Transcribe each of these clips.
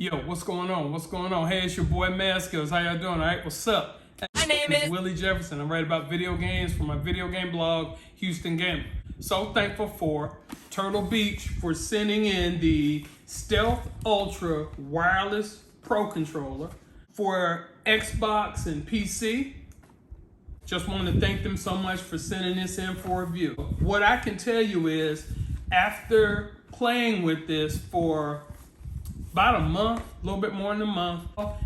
Yo, what's going on? What's going on? Hey, it's your boy Madskills. How y'all doing? All right, what's up? My name is Willie Jefferson. I write about video games for my video game blog, Houstongamer. So thankful for Turtle Beach for sending in the Stealth Ultra Wireless Pro Controller for Xbox and PC. Just want to thank them so much for sending this in for review. What I can tell you is, after playing with this for about a month, a little bit more than a month,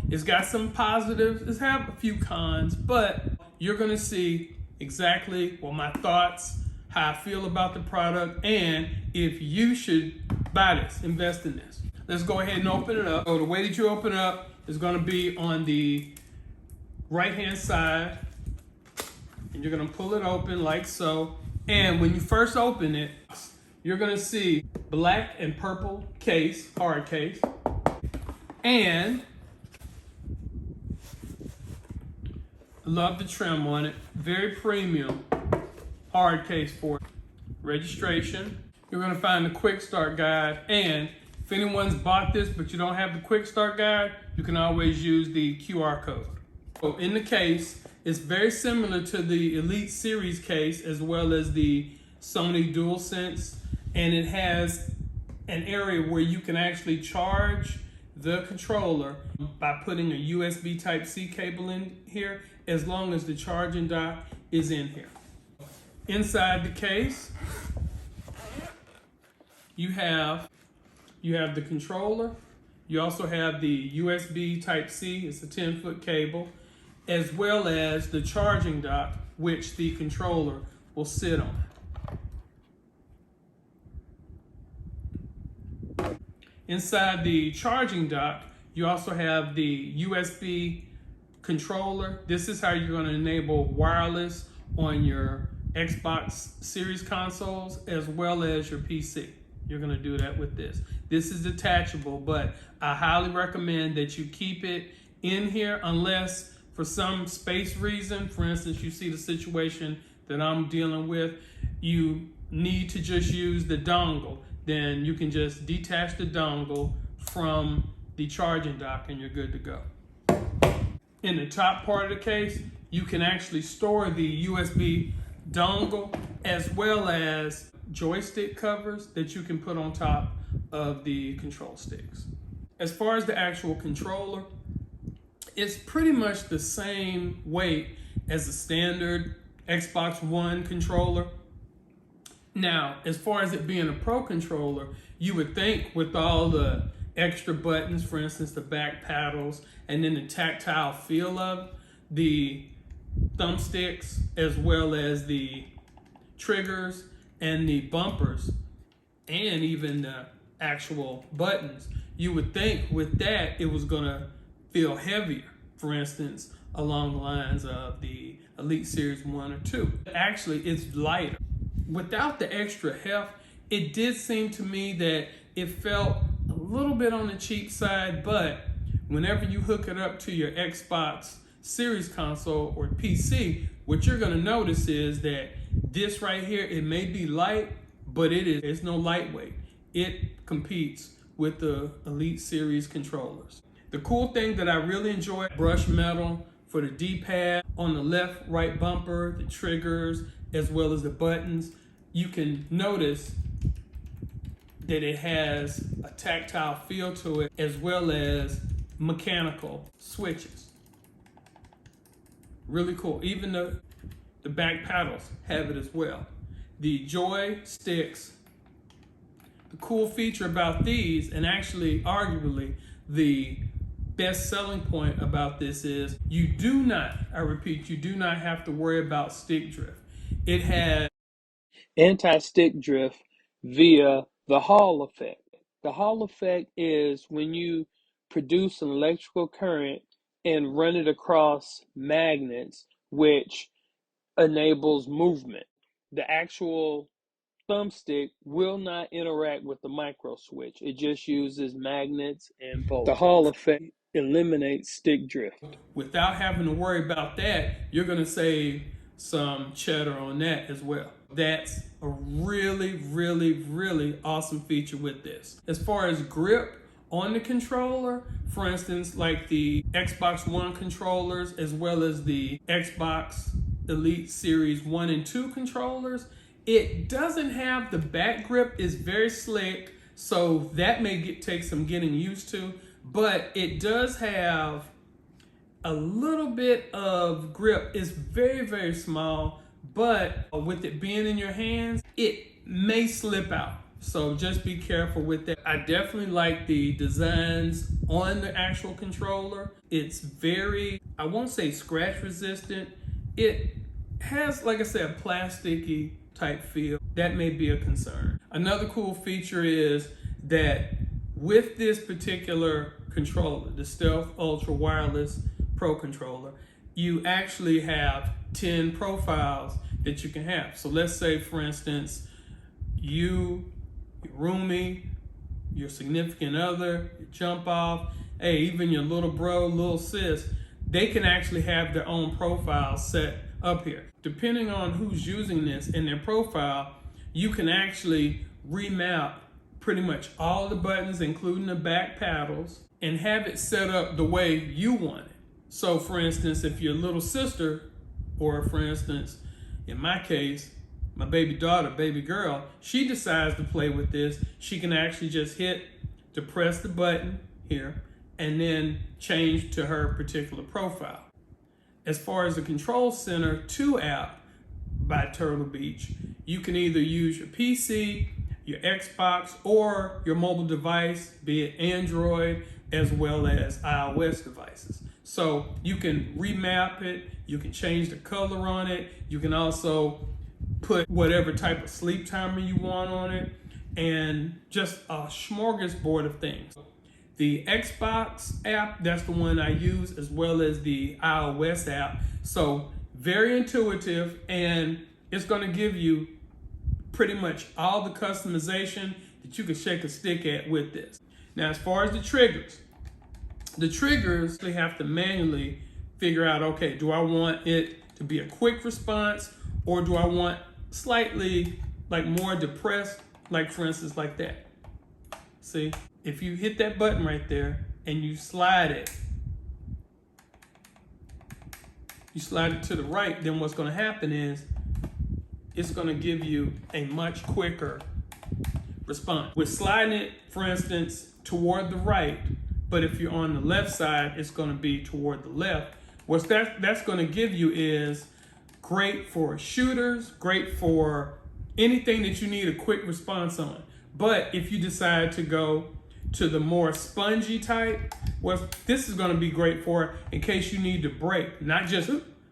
it's got some positives, it's have a few cons, but you're gonna see exactly what my thoughts, how I feel about the product, and if you should buy this, invest in this. Let's go ahead and open it up. So the way that you open it up is gonna be on the right-hand side, and you're gonna pull it open like so. And when you first open it, you're gonna see black and purple case, hard case, and love the trim on it. Very premium hard case for it. Registration. You're gonna find the quick start guide, and if anyone's bought this but you don't have the quick start guide, you can always use the QR code. So in the case, it's very similar to the Elite Series case as well as the Sony DualSense, and it has an area where you can actually charge the controller by putting a USB Type-C cable in here, as long as the charging dock is in here. Inside the case, you have the controller. You also have the USB Type-C, it's a 10-foot cable, as well as the charging dock, which the controller will sit on. Inside the charging dock, you also have the USB controller. This is how you're going to enable wireless on your Xbox Series consoles as well as your PC. You're going to do that with this. This is detachable, but I highly recommend that you keep it in here unless for some space reason, for instance, you see the situation that I'm dealing with, you need to just use the dongle. Then you can just detach the dongle from the charging dock and you're good to go. In the top part of the case, you can actually store the USB dongle as well as joystick covers that you can put on top of the control sticks. As far as the actual controller, it's pretty much the same weight as the standard Xbox One controller. Now, as far as it being a Pro controller, you would think with all the extra buttons, for instance, the back paddles, and then the tactile feel of the thumbsticks, as well as the triggers and the bumpers, and even the actual buttons, you would think with that it was gonna feel heavier, for instance, along the lines of the Elite Series 1 or 2. Actually, it's lighter. Without the extra heft, it did seem to me that it felt a little bit on the cheap side, but whenever you hook it up to your Xbox Series console or PC, what you're gonna notice is that this right here, it may be light, but it's no lightweight. It competes with the Elite Series controllers. The cool thing that I really enjoy, brushed metal for the D-pad on the left, right bumper, the triggers, as well as the buttons. You can notice that it has a tactile feel to it, as well as mechanical switches. Really cool. Even the back paddles have it as well. The joysticks, the cool feature about these, and actually arguably the best selling point about this is you do not, I repeat, you do not have to worry about stick drift. It has anti-stick drift via the Hall effect. The Hall effect is when you produce an electrical current and run it across magnets, which enables movement. The actual thumbstick will not interact with the micro switch. It just uses magnets and voltage. The Hall effect eliminates stick drift. Without having to worry about that, you're going to save some cheddar on that as well. That's a really, really, really awesome feature with this. As far as grip on the controller. For instance, like the Xbox One controllers, as well as the Xbox Elite Series 1 and 2 controllers, it doesn't have the back grip. It's very slick, so that may take some getting used to, but it does have a little bit of grip. It's very, very small, but with it being in your hands, it may slip out. So just be careful with that. I definitely like the designs on the actual controller. It's very, I won't say scratch resistant. It has, like I said, a plasticky type feel. That may be a concern. Another cool feature is that with this particular controller, the Stealth Ultra Wireless Pro Controller, you actually have 10 profiles that you can have. So let's say, for instance, you, your roomie, your significant other, your jump off, hey, even your little bro, little sis, they can actually have their own profile set up here. Depending on who's using this in their profile, you can actually remap pretty much all the buttons, including the back paddles, and have it set up the way you want it. So for instance, if your little sister, or for instance, in my case, my baby daughter, baby girl, she decides to play with this, she can actually just press the button here and then change to her particular profile. As far as the Control Center 2 app by Turtle Beach, you can either use your PC, your Xbox, or your mobile device, be it Android as well as iOS devices. So you can remap it, you can change the color on it, you can also put whatever type of sleep timer you want on it, and just a smorgasbord of things. The Xbox app, that's the one I use, as well as the iOS app. So very intuitive, and it's gonna give you pretty much all the customization that you can shake a stick at with this. Now, as far as the triggers we have to manually figure out, okay, do I want it to be a quick response, or do I want slightly like more depressed, like for instance, like that. See, if you hit that button right there and you slide it to the right, then what's gonna happen is it's gonna give you a much quicker response. With sliding it, for instance, toward the right, but if you're on the left side, it's gonna be toward the left. What that's gonna give you is great for shooters, great for anything that you need a quick response on. But if you decide to go to the more spongy type, well, this is gonna be great for in case you need to brake, not just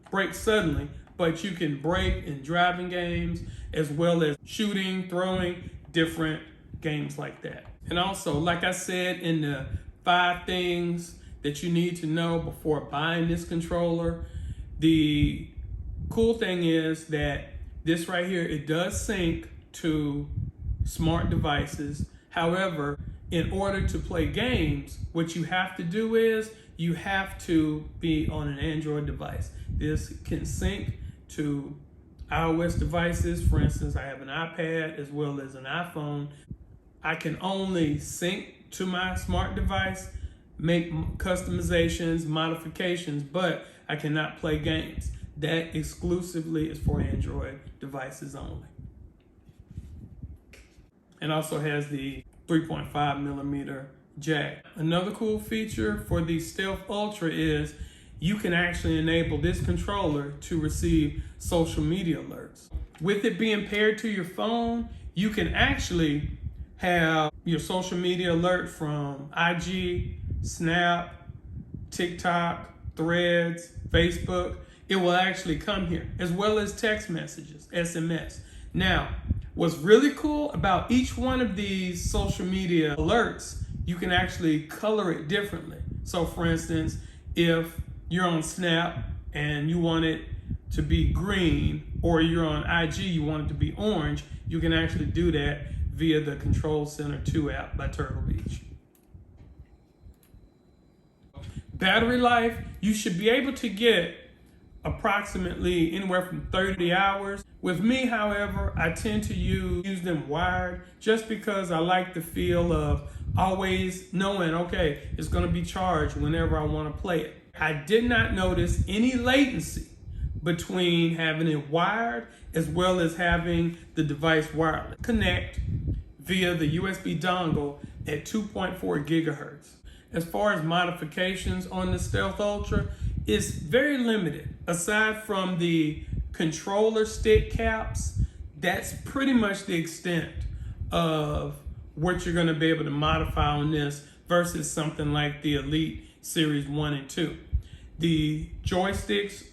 brake suddenly, but you can brake in driving games, as well as shooting, throwing, different games like that. And also, like I said in the 5 things that you need to know before buying this controller, the cool thing is that this right here, it does sync to smart devices. However, in order to play games, what you have to do is you have to be on an Android device. This can sync to iOS devices. For instance, I have an iPad as well as an iPhone. I can only sync to my smart device, make customizations, modifications, but I cannot play games. That exclusively is for Android devices only. And also has the 3.5mm jack. Another cool feature for the Stealth Ultra is you can actually enable this controller to receive social media alerts. With it being paired to your phone, you can actually have your social media alert from IG, Snap, TikTok, Threads, Facebook. It will actually come here, as well as text messages, SMS. Now, what's really cool about each one of these social media alerts, you can actually color it differently. So for instance, if you're on Snap and you want it to be green, or you're on IG, you want it to be orange, you can actually do that via the Control Center 2 app by Turtle Beach. Battery life, you should be able to get approximately anywhere from 30 hours. With me, however, I tend to use them wired just because I like the feel of always knowing, okay, it's going to be charged whenever I want to play it. I did not notice any latency between having it wired as well as having the device wireless. Connect via the USB dongle at 2.4 gigahertz. As far as modifications on the Stealth Ultra, it's very limited. Aside from the controller stick caps, that's pretty much the extent of what you're going to be able to modify on this versus something like the Elite Series 1 and 2. The joysticks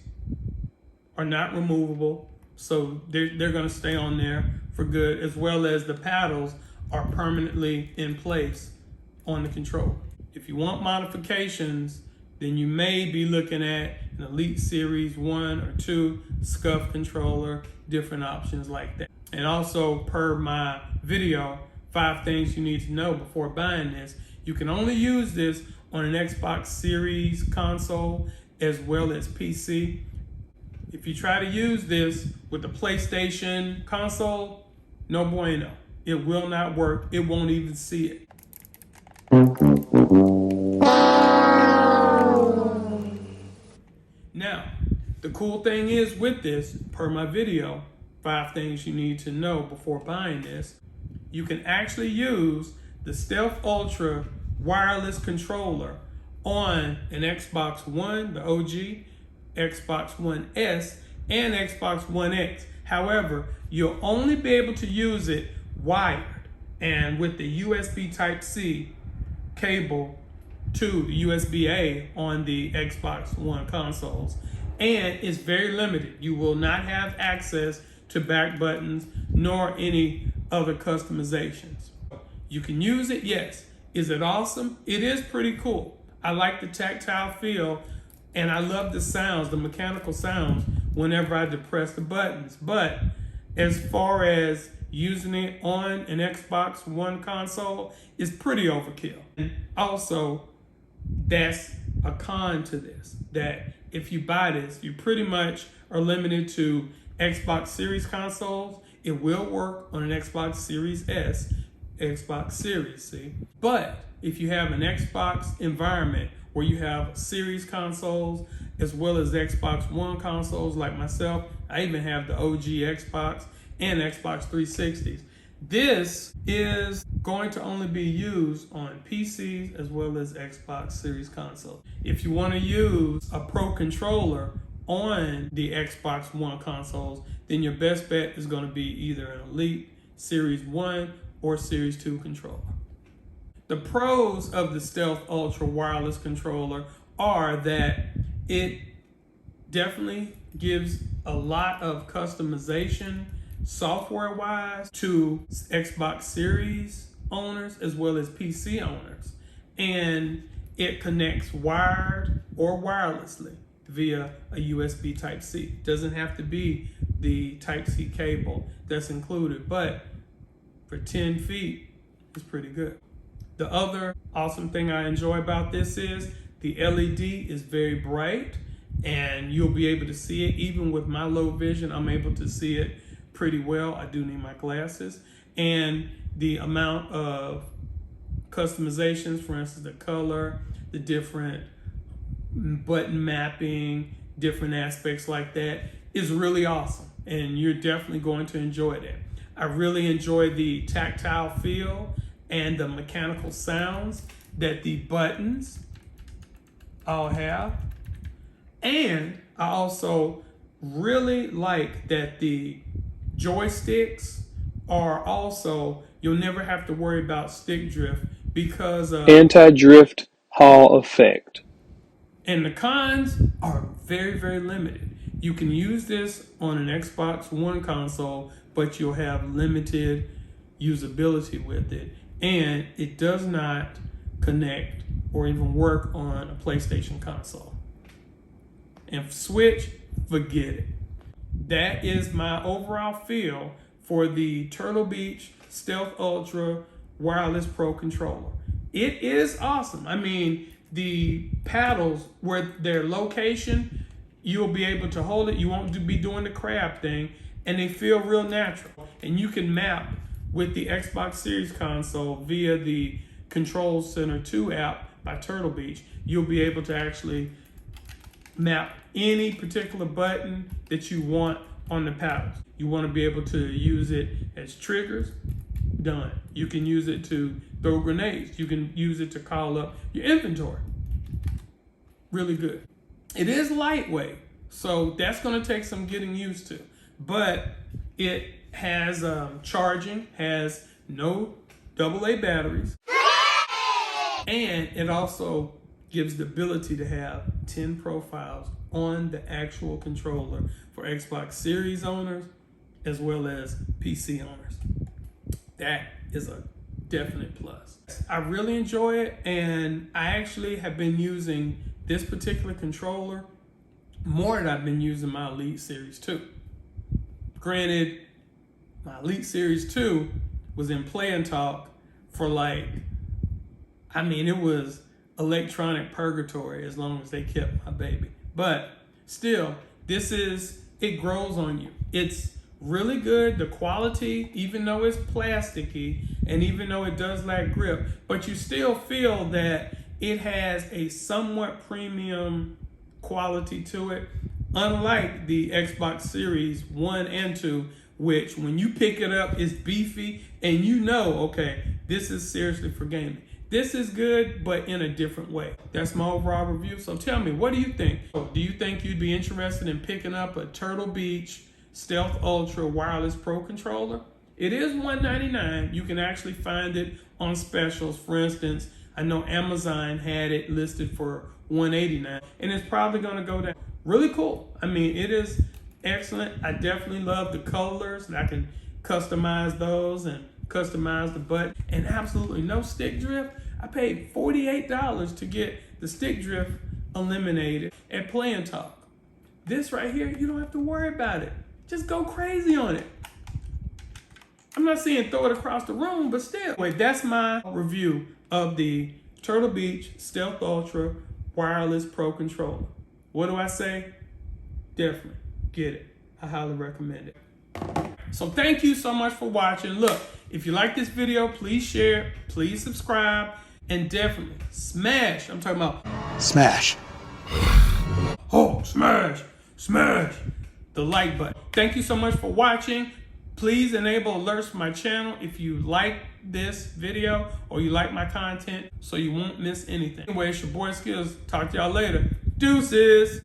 are not removable, so they're going to stay on there for good, as well as the paddles are permanently in place on the controller. If you want modifications, then you may be looking at an Elite Series 1 or 2 SCUF controller, different options like that. And also, per my video, 5 things you need to know before buying this, you can only use this on an Xbox Series console as well as PC. If you try to use this with the PlayStation console, no bueno. It will not work. It won't even see it. Now, the cool thing is with this, per my video, 5 things you need to know before buying this, you can actually use the Stealth Ultra wireless controller on an Xbox One, the OG, Xbox One S, and Xbox One X. However, you'll only be able to use it wired and with the USB Type-C cable to the USB-A on the Xbox One consoles. And it's very limited. You will not have access to back buttons nor any other customizations. You can use it, yes. Is it awesome? It is pretty cool. I like the tactile feel and I love the sounds, the mechanical sounds whenever I depress the buttons. But as far as using it on an Xbox One console, is pretty overkill. And also, that's a con to this, that if you buy this, you pretty much are limited to Xbox Series consoles. It will work on an Xbox Series S, Xbox Series, see? But if you have an Xbox environment where you have Series consoles as well as Xbox One consoles like myself, I even have the OG Xbox and Xbox 360s. This is going to only be used on PCs as well as Xbox Series consoles. If you want to use a Pro controller on the Xbox One consoles, then your best bet is going to be either an Elite Series 1 or Series 2 controller. The pros of the Stealth Ultra wireless controller are that it definitely gives a lot of customization software-wise to Xbox Series owners as well as PC owners. And it connects wired or wirelessly via a USB Type-C. Doesn't have to be the Type-C cable that's included, but for 10 feet, it's pretty good. The other awesome thing I enjoy about this is the LED is very bright and you'll be able to see it. Even with my low vision, I'm able to see it pretty well. I do need my glasses. And the amount of customizations, for instance, the color, the different button mapping, different aspects like that is really awesome. And you're definitely going to enjoy that. I really enjoy the tactile feel and the mechanical sounds that the buttons all have. And I also really like that the joysticks are also, you'll never have to worry about stick drift because of anti-drift Hall effect. And the cons are very, very limited. You can use this on an Xbox One console, but you'll have limited usability with it. And it does not connect or even work on a PlayStation console. And Switch, forget it. That is my overall feel for the Turtle Beach Stealth Ultra Wireless Pro Controller. It is awesome. I mean, the paddles, where their location, you'll be able to hold it. You won't be doing the crab thing, and they feel real natural. And you can map with the Xbox Series console via the Control Center 2 app by Turtle Beach, you'll be able to actually map any particular button that you want on the paddles. You want to be able to use it as triggers, done. You can use it to throw grenades. You can use it to call up your inventory. Really good. It is lightweight, so that's going to take some getting used to, but it has charging, has no AA batteries, and it also gives the ability to have 10 profiles on the actual controller for Xbox Series owners as well as PC owners. That is a definite plus. I really enjoy it, and I actually have been using this particular controller more than I've been using my Elite Series 2. Granted, my Elite Series 2 was in Play and Talk for like, I mean, it was electronic purgatory as long as they kept my baby. But still, it grows on you. It's really good. The quality, even though it's plasticky and even though it does lack grip, but you still feel that it has a somewhat premium quality to it, unlike the Xbox Series 1 and 2, which when you pick it up, it's beefy and you know, okay, this is seriously for gaming. This is good, but in a different way. That's my overall review. So tell me, what do you think? Do you think you'd be interested in picking up a Turtle Beach Stealth Ultra Wireless Pro Controller? It is $199. You can actually find it on specials. For instance, I know Amazon had it listed for $189, and it's probably gonna go down. Really cool. I mean, it is excellent. I definitely love the colors. I can customize those and customize the button, and absolutely no stick drift. I paid $48 to get the stick drift eliminated at Play and Talk. This right here, you don't have to worry about it. Just go crazy on it. I'm not saying throw it across the room, but still. Wait, that's my review of the Turtle Beach Stealth Ultra Wireless Pro Controller. What do I say? Definitely get it. I highly recommend it. So thank you so much for watching. Look, if you like this video, please share, please subscribe, and definitely smash. I'm talking about smash. Oh, smash the like button. Thank you so much for watching. Please enable alerts for my channel if you like this video or you like my content so you won't miss anything. Anyway, it's your boy Skills. Talk to y'all later. Deuces.